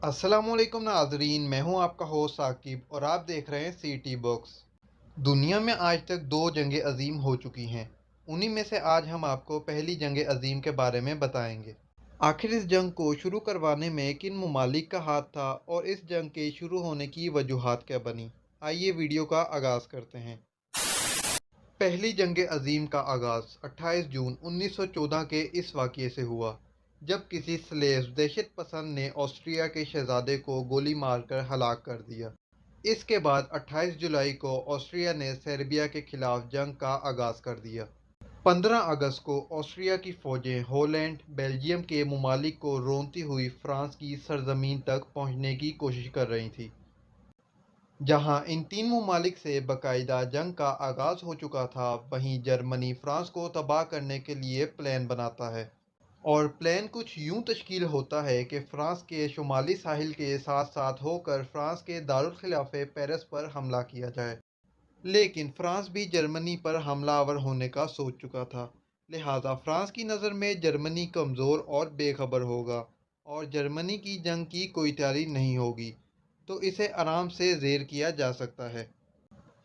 अस्सलामुअलैकुम नाजरीन, मैं हूं आपका होस्ट साकिब और आप देख रहे हैं सीटी बॉक्स। दुनिया में आज तक दो जंग अजीम हो चुकी हैं। उन्हीं में से आज हम आपको पहली जंग अजीम के बारे में बताएंगे। आखिर इस जंग को शुरू करवाने में किन ममालिक का हाथ था और इस जंग के शुरू होने की वजूहात क्या बनी। आइए वीडियो का आगाज़ करते हैं। पहली जंग अजीम का आगाज़ 28 जून 1914 के इस वाक़ये से हुआ, जब किसी स्लेव दहशत पसंद ने ऑस्ट्रिया के शहजादे को गोली मारकर हलाक कर दिया। इसके बाद 28 जुलाई को ऑस्ट्रिया ने सर्बिया के खिलाफ जंग का आगाज़ कर दिया। 15 अगस्त को ऑस्ट्रिया की फ़ौजें हॉलैंड, बेल्जियम के ममालिक को रोंदती हुई फ्रांस की सरजमीन तक पहुंचने की कोशिश कर रही थी। जहां इन तीन ममालिक से बाकायदा जंग का आगाज़ हो चुका था, वहीं जर्मनी फ्रांस को तबाह करने के लिए प्लान बनाता है। और प्लान कुछ यूं तश्कील होता है कि फ़्रांस के शुमाली साहिल के साथ साथ होकर फ़्रांस के दारुल खिलाफ़े पेरिस पर हमला किया जाए। लेकिन फ़्रांस भी जर्मनी पर हमलावर होने का सोच चुका था, लिहाजा फ़्रांस की नज़र में जर्मनी कमज़ोर और बेखबर होगा और जर्मनी की जंग की कोई तैयारी नहीं होगी, तो इसे आराम से ज़ेर किया जा सकता है।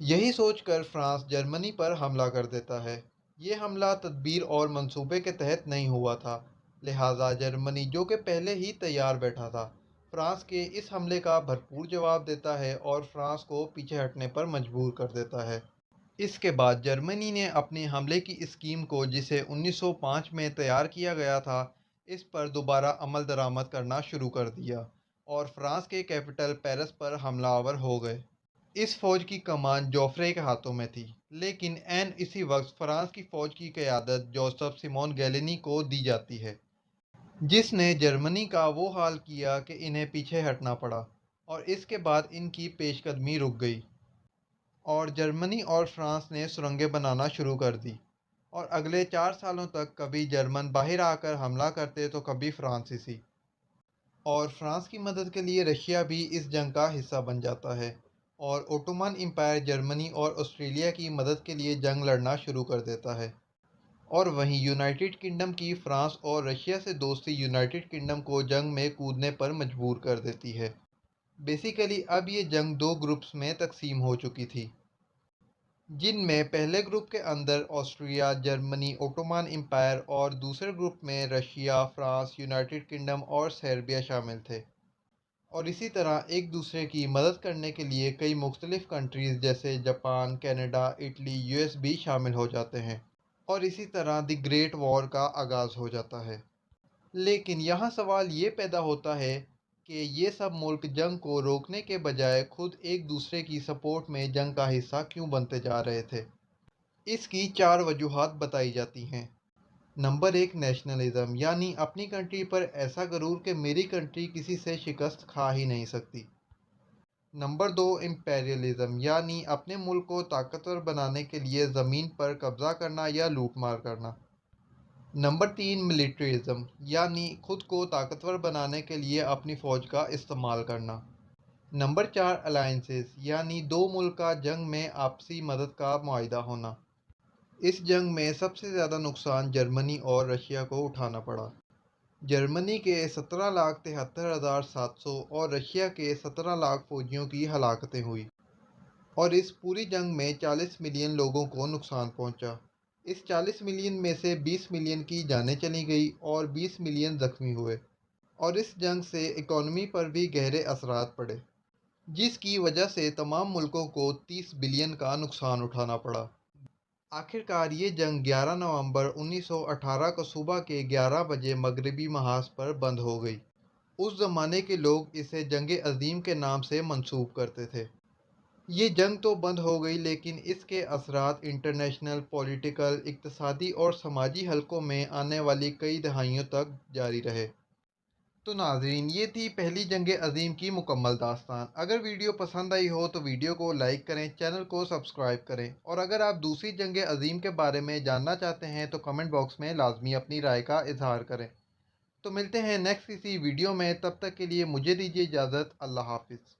यही सोचकर फ्रांस जर्मनी पर हमला कर देता है। ये हमला तदबीर और मंसूबे के तहत नहीं हुआ था, लिहाजा जर्मनी, जो कि पहले ही तैयार बैठा था, फ्रांस के इस हमले का भरपूर जवाब देता है और फ्रांस को पीछे हटने पर मजबूर कर देता है। इसके बाद जर्मनी ने अपने हमले की स्कीम को, जिसे 1905 में तैयार किया गया था, इस पर दोबारा अमल दरामद करना शुरू कर दिया और फ्रांस के कैपिटल पेरिस पर हमलावर हो गए। इस फौज की कमान जोफ्रे के हाथों में थी, लेकिन ऐन इसी वक्त फ्रांस की फौज की क़यादत जोसेफ सिमोन गैलिनी को दी जाती है, जिसने जर्मनी का वो हाल किया कि इन्हें पीछे हटना पड़ा और इसके बाद इनकी पेशकदमी रुक गई और जर्मनी और फ्रांस ने सुरंगें बनाना शुरू कर दी। और अगले 4 सालों तक कभी जर्मन बाहर आकर हमला करते तो कभी फ्रांसीसी। और फ्रांस की मदद के लिए रशिया भी इस जंग का हिस्सा बन जाता है और ओटोमन एम्पायर जर्मनी और ऑस्ट्रेलिया की मदद के लिए जंग लड़ना शुरू कर देता है। और वहीं यूनाइटेड किंगडम की फ्रांस और रशिया से दोस्ती यूनाइटेड किंगडम को जंग में कूदने पर मजबूर कर देती है। बेसिकली अब ये जंग दो ग्रुप्स में तकसीम हो चुकी थी, जिनमें पहले ग्रुप के अंदर ऑस्ट्रिया, जर्मनी, ओटोमन एम्पायर और दूसरे ग्रुप में रशिया, फ्रांस, यूनाइटेड किंगडम और सर्बिया शामिल थे। और इसी तरह एक दूसरे की मदद करने के लिए कई मुख्तलिफ कंट्रीज़ जैसे जापान, कनाडा, इटली, यूएस भी शामिल हो जाते हैं और इसी तरह द ग्रेट वॉर का आगाज़ हो जाता है। लेकिन यहाँ सवाल ये पैदा होता है कि ये सब मुल्क जंग को रोकने के बजाय खुद एक दूसरे की सपोर्ट में जंग का हिस्सा क्यों बनते जा रहे थे। इसकी चार वजूहात बताई जाती हैं। नंबर एक, नेशनलिज्म, यानी अपनी कंट्री पर ऐसा गरूर कि मेरी कंट्री किसी से शिकस्त खा ही नहीं सकती। नंबर दो, इम्पेरियलिज्म, यानी अपने मुल्क को ताकतवर बनाने के लिए ज़मीन पर कब्ज़ा करना या लूट मार करना। नंबर तीन, मिलिट्रिज्म, यानी खुद को ताकतवर बनाने के लिए अपनी फ़ौज का इस्तेमाल करना। नंबर चार, अलायंसेस, यानी दो मुल्क का जंग में आपसी मदद का मुआहिदा होना। इस जंग में सबसे ज़्यादा नुकसान जर्मनी और रशिया को उठाना पड़ा। जर्मनी के 17,73,700 और रशिया के 17 लाख फौजियों की हलाकतें हुई और इस पूरी जंग में 40 मिलियन लोगों को नुकसान पहुंचा। इस 40 मिलियन में से 20 मिलियन की जानें चली गई और 20 मिलियन ज़ख्मी हुए। और इस जंग से इकॉनमी पर भी गहरे असरात पड़े, जिसकी वजह से तमाम मुल्कों को 30 बिलियन का नुकसान उठाना पड़ा। आखिरकार ये जंग 11 नवंबर 1918 को सुबह के 11 बजे मगरबी महाज पर बंद हो गई। उस ज़माने के लोग इसे जंग अज़ीम के नाम से मंसूब करते थे। ये जंग तो बंद हो गई, लेकिन इसके असरात इंटरनेशनल, पॉलिटिकल, इक़्तिसादी और समाजी हलकों में आने वाली कई दहाइयों तक जारी रहे। तो नाज़रीन, ये थी पहली जंग अज़ीम की मुकम्मल दास्तान। अगर वीडियो पसंद आई हो तो वीडियो को लाइक करें, चैनल को सब्सक्राइब करें और अगर आप दूसरी जंग अज़ीम के बारे में जानना चाहते हैं तो कमेंट बॉक्स में लाजमी अपनी राय का इजहार करें। तो मिलते हैं नेक्स्ट किसी वीडियो में, तब तक के लिए मुझे दीजिए इजाज़त। अल्लाह हाफ़िज़।